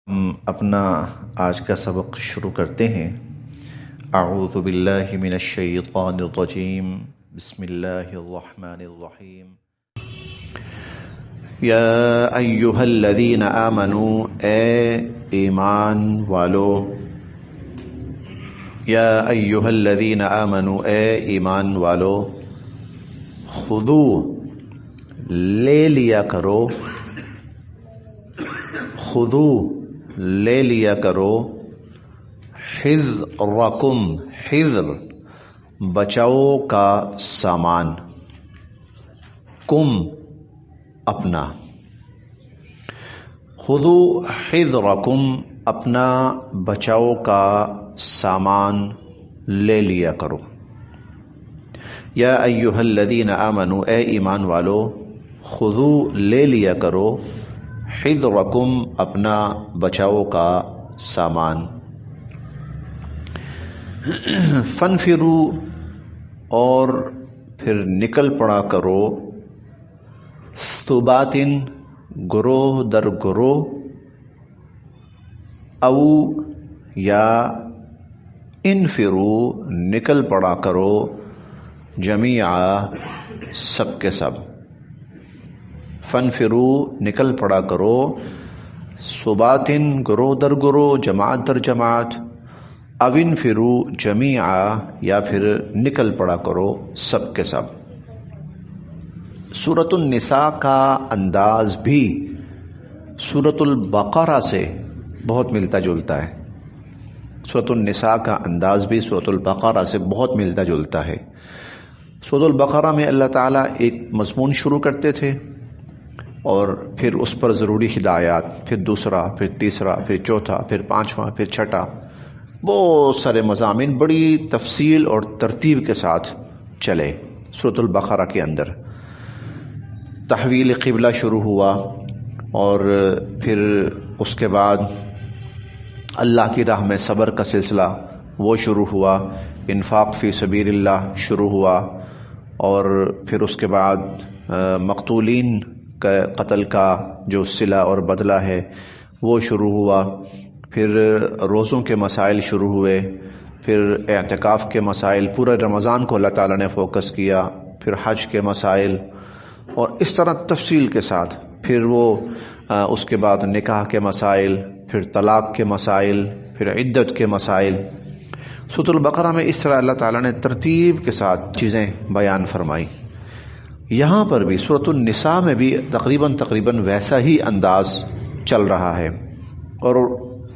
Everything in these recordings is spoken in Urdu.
ہم اپنا آج کا سبق شروع کرتے ہیں۔ اعوذ باللہ من الشیطان الرجیم، بسم اللہ الرحمن الرحیم۔ یا ایہا الذین آمنوا، اے ایمان والو، یا ایہا الذین آمنوا، اے ایمان والو، خذو لے لیا کرو، خذو لے لیا کرو، حذرکم، حذر بچاؤ کا سامان، کم اپنا، خذو حذرکم اپنا بچاؤ کا سامان لے لیا کرو۔ یا ایہا الذین آمنوا، اے ایمان والو، خذو لے لیا کرو، حذرکم اپنا بچاؤ کا سامان، فانفروا اور پھر نکل پڑا کرو، ثبات گروہ در گروہ، او یا انفروا نکل پڑا کرو، جمیعا سب کے سب، فانفروا نکل پڑا کرو، ثبات گروہ در گروہ، جماعت در جماعت، او انفروا جمیعا یا پھر نکل پڑا کرو سب کے سب۔ سورۃ النساء کا انداز بھی سورۃ البقرہ سے بہت ملتا جلتا ہے، سورۃ النساء کا انداز بھی سورۃ البقرہ سے بہت ملتا جلتا ہے۔ سورۃ البقرہ میں اللہ تعالیٰ ایک مضمون شروع کرتے تھے اور پھر اس پر ضروری ہدایات، پھر دوسرا، پھر تیسرا، پھر چوتھا، پھر پانچواں، پھر چھٹا، بہت سارے مضامین بڑی تفصیل اور ترتیب کے ساتھ چلے۔ سورۃ البقرہ کے اندر تحویل قبلہ شروع ہوا، اور پھر اس کے بعد اللہ کی راہ میں صبر کا سلسلہ وہ شروع ہوا، انفاق فی سبیل اللہ شروع ہوا، اور پھر اس کے بعد مقتولین کا قتل کا جو صلہ اور بدلہ ہے وہ شروع ہوا، پھر روزوں کے مسائل شروع ہوئے، پھر اعتکاف کے مسائل، پورے رمضان کو اللہ تعالیٰ نے فوکس کیا، پھر حج کے مسائل، اور اس طرح تفصیل کے ساتھ، پھر وہ اس کے بعد نکاح کے مسائل، پھر طلاق کے مسائل، پھر عدت کے مسائل۔ سورۃ البقرہ میں اس طرح اللہ تعالیٰ نے ترتیب کے ساتھ چیزیں بیان فرمائی۔ یہاں پر بھی سورۃ النساء میں بھی تقریباً ویسا ہی انداز چل رہا ہے، اور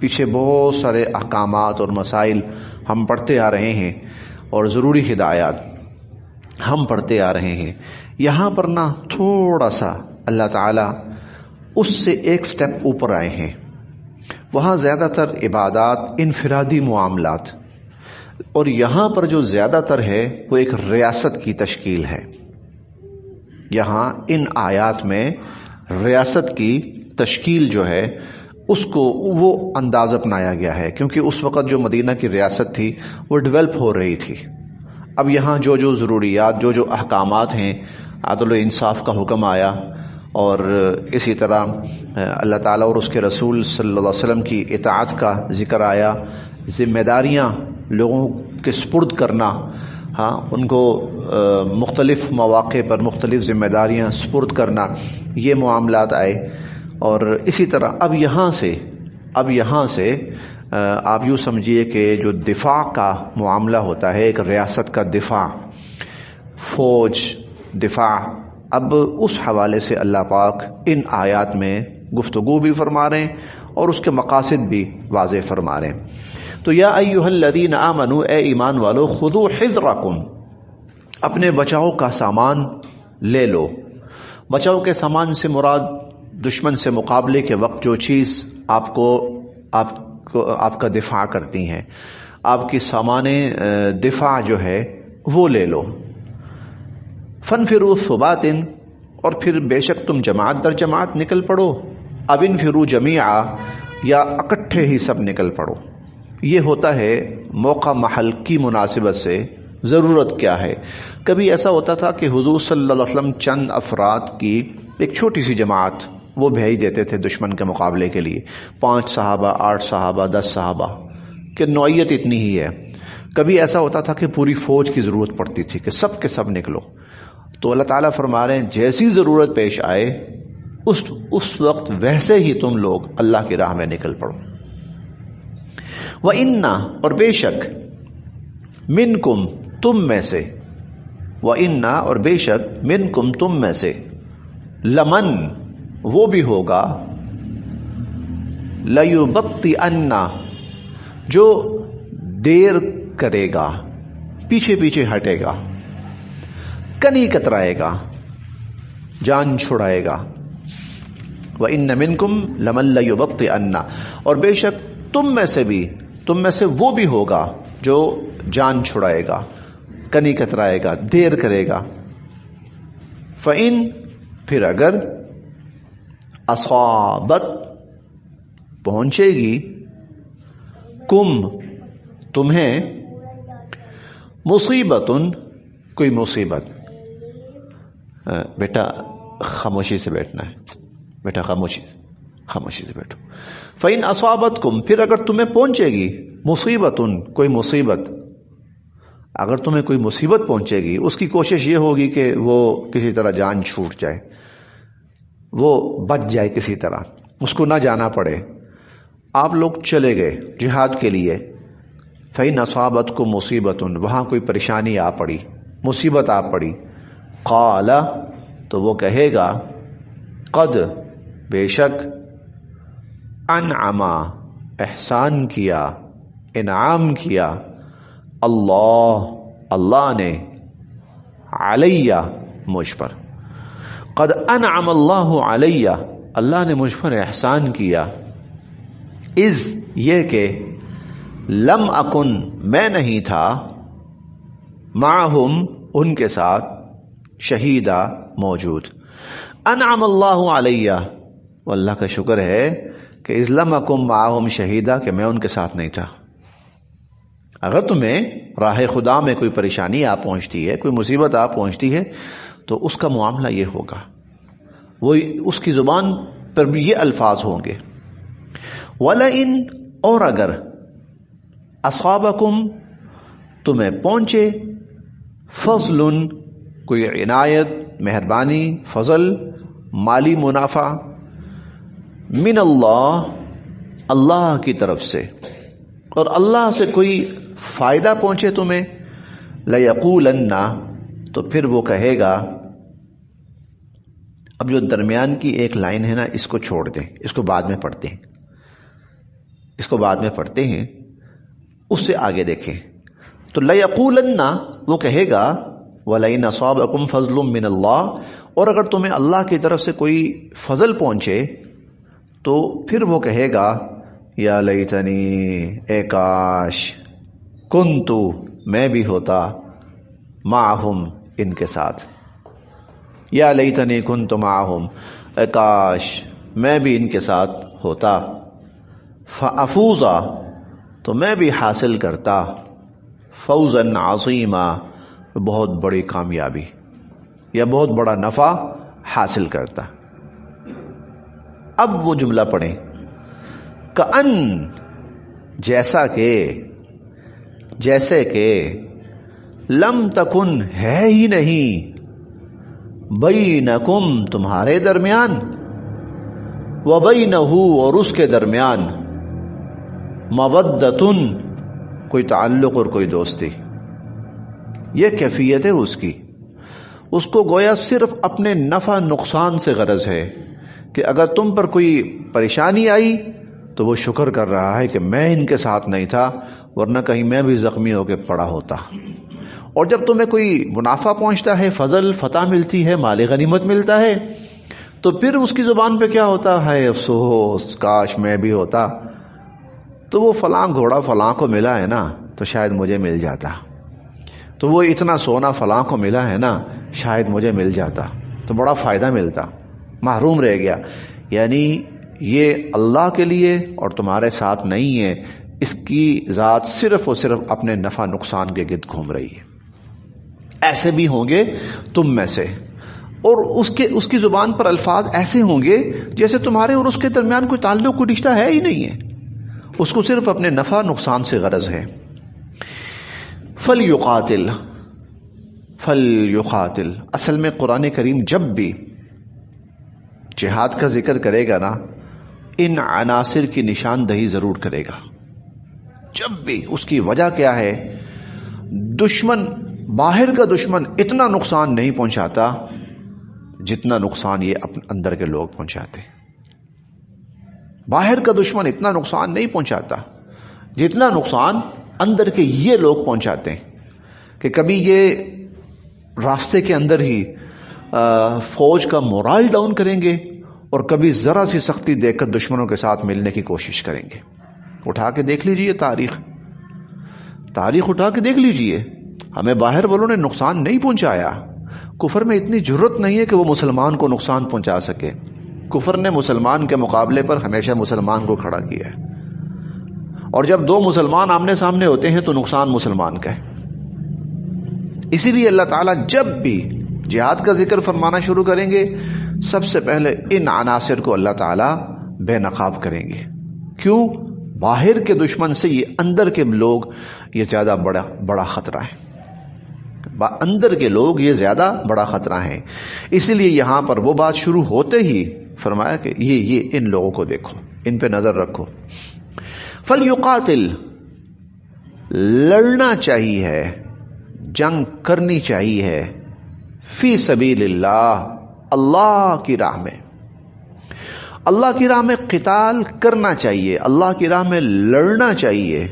پیچھے بہت سارے احکامات اور مسائل ہم پڑھتے آ رہے ہیں، اور ضروری ہدایات ہم پڑھتے آ رہے ہیں۔ یہاں پر نا تھوڑا سا اللہ تعالیٰ اس سے ایک سٹیپ اوپر آئے ہیں۔ وہاں زیادہ تر عبادات، انفرادی معاملات، اور یہاں پر جو زیادہ تر ہے وہ ایک ریاست کی تشکیل ہے۔ یہاں ان آیات میں ریاست کی تشکیل جو ہے اس کو وہ انداز اپنایا گیا ہے، کیونکہ اس وقت جو مدینہ کی ریاست تھی وہ ڈیولپ ہو رہی تھی۔ اب یہاں جو جو ضروریات، جو جو احکامات ہیں، عدل و انصاف کا حکم آیا، اور اسی طرح اللہ تعالیٰ اور اس کے رسول صلی اللہ علیہ وسلم کی اطاعت کا ذکر آیا، ذمہ داریاں لوگوں کے سپرد کرنا، ان کو مختلف مواقع پر مختلف ذمہ داریاں سپرد کرنا، یہ معاملات آئے۔ اور اسی طرح اب یہاں سے آپ یوں سمجھیے کہ جو دفاع کا معاملہ ہوتا ہے، ایک ریاست کا دفاع، فوج، دفاع، اب اس حوالے سے اللہ پاک ان آیات میں گفتگو بھی فرما رہے ہیں اور اس کے مقاصد بھی واضح فرما رہے ہیں۔ تو یا ایہا الذین آمنوا، اے ایمان والو، خذوا حذرکم اپنے بچاؤ کا سامان لے لو۔ بچاؤ کے سامان سے مراد دشمن سے مقابلے کے وقت جو چیز آپ کا دفاع کرتی ہیں، آپ کی سامان دفاع جو ہے وہ لے لو۔ فانفروا ثبات، اور پھر بے شک تم جماعت در جماعت نکل پڑو، او انفروا جمیعا یا اکٹھے ہی سب نکل پڑو۔ یہ ہوتا ہے موقع محل کی مناسبت سے، ضرورت کیا ہے۔ کبھی ایسا ہوتا تھا کہ حضور صلی اللہ علیہ وسلم چند افراد کی ایک چھوٹی سی جماعت وہ بھیج دیتے تھے دشمن کے مقابلے کے لیے. 5 صحابہ، 8 صحابہ، 10 صحابہ کہ نوعیت اتنی ہی ہے. کبھی ایسا ہوتا تھا کہ پوری فوج کی ضرورت پڑتی تھی کہ سب کے سب نکلو. تو اللہ تعالیٰ فرما رہے ہیں جیسی ضرورت پیش آئے اس وقت ویسے ہی تم لوگ اللہ کی راہ میں نکل پڑو. وَإِنَّا، اور بے شک، مِنْكُمْ، تم میں سے، وَإِنَّا، اور بے شک، مِنْكُمْ، تم میں سے، لمن، وہ بھی ہوگا، لَيُبَطِّئَنَّ، جو دیر کرے گا، پیچھے پیچھے ہٹے گا، کنی کترائے گا، جان چھڑائے گا. وَإِنَّ مِنْكُمْ لَمَن لَيُبَطِّئَنَّ، اور بے شک تم میں سے بھی، تم میں سے وہ بھی ہوگا جو جان چھڑائے گا، کنی کترائے گا، دیر کرے گا. فَإِن، پھر اگر، اصابت، پہنچے گی، کم، تمہیں، مصیبتن، کوئی مصیبت. بیٹا خاموشی سے بیٹھنا ہے، بیٹا خاموشی سے بیٹھو. فَإِنْ أَصَابَتْكُمْ، پھر اگر تمہیں پہنچے گی، مصیبتن، کوئی مصیبت، اگر تمہیں کوئی مصیبت پہنچے گی، اس کی کوشش یہ ہوگی کہ وہ کسی طرح جان چھوٹ جائے، وہ بچ جائے کسی طرح، اس کو نہ جانا پڑے. آپ لوگ چلے گئے جہاد کے لیے، فَإِنْ أَصَابَتْكُمْ مُصِيبَةٌ، وہاں کوئی پریشانی آ پڑی، مصیبت آ پڑی. قال، تو وہ کہے گا، قد، بے شک، انعم، احسان کیا، انعام کیا، اللہ نے، علیہ، مجھ پر. قد انعم اللہ علیہ، اللہ نے مجھ پر احسان کیا. اذ، یہ کہ، لم اکن، میں نہیں تھا، معہم، ان کے ساتھ، شہیدہ، موجود. انعم اللہ علیہ، اللہ کا شکر ہے کہ اذ لم اکن معہم شہیدہ، کہ میں ان کے ساتھ نہیں تھا. اگر تمہیں راہ خدا میں کوئی پریشانی آ پہنچتی ہے، کوئی مصیبت آ پہنچتی ہے، تو اس کا معاملہ یہ ہوگا، وہ اس کی زبان پر بھی یہ الفاظ ہوں گے. وَلَئِن، اور اگر، اصابکم، تمہیں پہنچے، فضل، کوئی عنایت، مہربانی، فضل، مالی منافع، من اللہ، اللہ کی طرف سے، اور اللہ سے کوئی فائدہ پہنچے تمہیں، لَيَقُولَنَّ، تو پھر وہ کہے گا. اب جو درمیان کی ایک لائن ہے نا، اس کو چھوڑ دیں، اس کو بعد میں پڑھتے ہیں، اس سے آگے دیکھیں. تو لَيَقُولَنَّ، وہ کہے گا، وَلَئِنْ أَصَابَكُمْ فَضْلٌ مِّنَ اللَّهِ، اور اگر تمہیں اللہ کی طرف سے کوئی فضل پہنچے تو پھر وہ کہے گا، یا لیتنی، اے کاش، کنتو، میں بھی ہوتا، معہم، ان کے ساتھ. یا لیتنی کنت معہم، اے کاش میں بھی ان کے ساتھ ہوتا. فافوز، تو میں بھی حاصل کرتا، فوزا عظیما، بہت بڑی کامیابی یا بہت بڑا نفع حاصل کرتا. اب وہ جملہ پڑھیں، کأن، جیسے کہ، لم تکن، ہے ہی نہیں، بینکم، تمہارے درمیان، وبینہ، اور اس کے درمیان، مودتن، کوئی تعلق اور کوئی دوستی. یہ کیفیت ہے اس کی. اس کو گویا صرف اپنے نفع نقصان سے غرض ہے کہ اگر تم پر کوئی پریشانی آئی تو وہ شکر کر رہا ہے کہ میں ان کے ساتھ نہیں تھا، ورنہ کہیں میں بھی زخمی ہو کے پڑا ہوتا. اور جب تمہیں کوئی منافع پہنچتا ہے، فضل، فتح ملتی ہے، مال غنیمت ملتا ہے، تو پھر اس کی زبان پہ کیا ہوتا ہے؟ افسوس، کاش میں بھی ہوتا، تو وہ فلاں گھوڑا فلاں کو ملا ہے نا، تو شاید مجھے مل جاتا. تو وہ اتنا سونا فلاں کو ملا ہے نا، شاید مجھے مل جاتا تو بڑا فائدہ ملتا، محروم رہ گیا. یعنی یہ اللہ کے لیے اور تمہارے ساتھ نہیں ہے، اس کی ذات صرف اور صرف اپنے نفع نقصان کے گرد گھوم رہی ہے. ایسے بھی ہوں گے تم میں سے. اور اس کی زبان پر الفاظ ایسے ہوں گے جیسے تمہارے اور اس کے درمیان کوئی تعلق کوئی رشتہ ہے ہی نہیں ہے، اس کو صرف اپنے نفع نقصان سے غرض ہے. فَلْيُقَاتِلْ اصل میں قرآن کریم جب بھی جہاد کا ذکر کرے گا نا ان عناصر کی نشاندہی ضرور کرے گا. جب بھی اس کی وجہ کیا ہے؟ دشمن، باہر کا دشمن اتنا نقصان نہیں پہنچاتا جتنا نقصان یہ اپنے اندر کے لوگ پہنچاتے. باہر کا دشمن اتنا نقصان نہیں پہنچاتا جتنا نقصان اندر کے یہ لوگ پہنچاتے ہیں کہ کبھی یہ راستے کے اندر ہی فوج کا مورال ڈاؤن کریں گے اور کبھی ذرا سی سختی دیکھ کر دشمنوں کے ساتھ ملنے کی کوشش کریں گے. اٹھا کے دیکھ لیجئے تاریخ اٹھا کے دیکھ لیجئے. ہمیں باہر والوں نے نقصان نہیں پہنچایا. کفر میں اتنی جرت نہیں ہے کہ وہ مسلمان کو نقصان پہنچا سکے. کفر نے مسلمان کے مقابلے پر ہمیشہ مسلمان کو کھڑا کیا ہے، اور جب دو مسلمان آمنے سامنے ہوتے ہیں تو نقصان مسلمان کا ہے. اسی لیے اللہ تعالیٰ جب بھی جہاد کا ذکر فرمانا شروع کریں گے سب سے پہلے ان عناصر کو اللہ تعالیٰ بے نقاب کریں گے. کیوں؟ باہر کے دشمن سے یہ اندر کے لوگ یہ زیادہ بڑا خطرہ ہے. اندر کے لوگ یہ زیادہ بڑا خطرہ ہیں. اسی لیے یہاں پر وہ بات شروع ہوتے ہی فرمایا کہ یہ ان لوگوں کو دیکھو، ان پہ نظر رکھو. فَلْيُقَاتِلْ لڑنا چاہیے، جنگ کرنی چاہیے، فی سبیل اللہ اللہ کی راہ میں. اللہ کی راہ میں قتال کرنا چاہیے، اللہ کی راہ میں لڑنا چاہیے.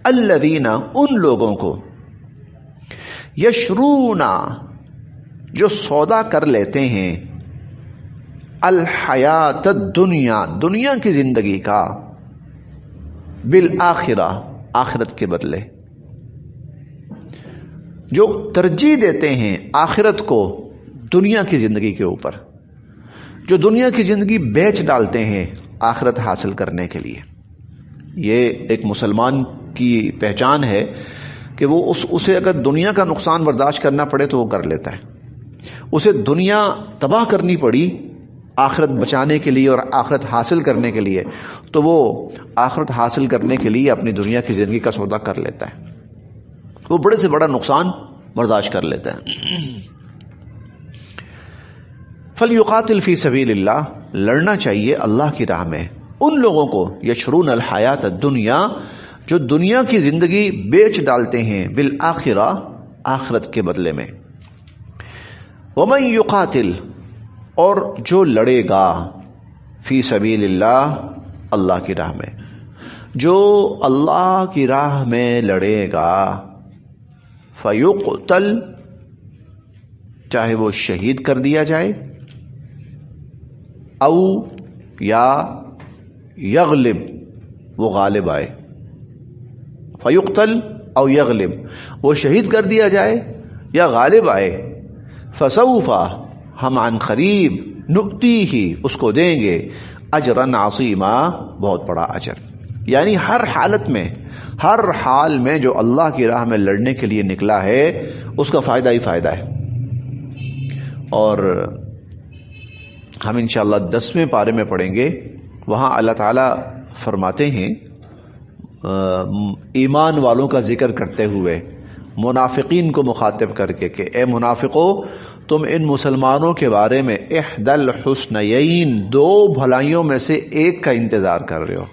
الذین ان لوگوں کو یشرونا جو سودا کر لیتے ہیں الحیات الدنیا دنیا کی زندگی کا بالآخرہ آخرت کے بدلے، جو ترجیح دیتے ہیں آخرت کو دنیا کی زندگی کے اوپر، جو دنیا کی زندگی بیچ ڈالتے ہیں آخرت حاصل کرنے کے لیے. یہ ایک مسلمان کی پہچان ہے کہ وہ اسے اگر دنیا کا نقصان برداشت کرنا پڑے تو وہ کر لیتا ہے. اسے دنیا تباہ کرنی پڑی آخرت بچانے کے لیے اور آخرت حاصل کرنے کے لیے تو وہ آخرت حاصل کرنے کے لیے اپنی دنیا کی زندگی کا سودا کر لیتا ہے. وہ بڑے سے بڑا نقصان برداشت کر لیتا ہے. فَلْيُقَاتِلْ فِي سَبِيلِ اللَّهِ لڑنا چاہیے اللہ کی راہ میں ان لوگوں کو یشرون الحیات الدنیا جو دنیا کی زندگی بیچ ڈالتے ہیں بالآخرہ آخرت کے بدلے میں. وَمَن يُقَاتِلْ اور جو لڑے گا فی سبیل اللہ اللہ کی راہ میں، جو اللہ کی راہ میں لڑے گا فَيُقْتَلْ چاہے وہ شہید کر دیا جائے، او یا یغلب وہ غالب آئے. فیقتل او یغلب وہ شہید کر دیا جائے یا غالب آئے. فسوف ہم عن قریب نؤتیہ اس کو دیں گے اجرا عظیما بہت بڑا اجر. یعنی ہر حالت میں ہر حال میں جو اللہ کی راہ میں لڑنے کے لیے نکلا ہے اس کا فائدہ ہی فائدہ ہے. اور ہم انشاءاللہ 10ویں پارے میں پڑھیں گے، وہاں اللہ تعالیٰ فرماتے ہیں ایمان والوں کا ذکر کرتے ہوئے منافقین کو مخاطب کر کے کہ اے منافقو تم ان مسلمانوں کے بارے میں احدی الحسنیین دو بھلائیوں میں سے ایک کا انتظار کر رہے ہو.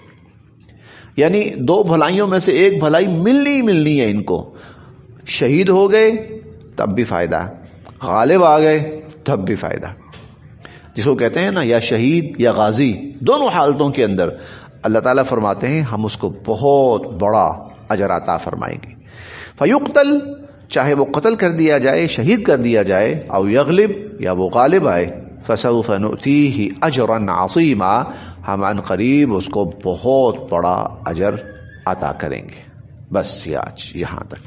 یعنی دو بھلائیوں میں سے ایک بھلائی ملنی ہے ان کو. شہید ہو گئے تب بھی فائدہ، غالب آ گئے تب بھی فائدہ. جس کو کہتے ہیں نا یا شہید یا غازی، دونوں حالتوں کے اندر اللہ تعالیٰ فرماتے ہیں ہم اس کو بہت بڑا اجر عطا فرمائیں گے. فیقتل چاہے وہ قتل کر دیا جائے، شہید کر دیا جائے، او یغلب یا وہ غالب آئے. فسوف نؤتیہ اجرا عظیما ہم عن قریب اس کو بہت بڑا اجر عطا کریں گے. بس یہ آج یہاں تک.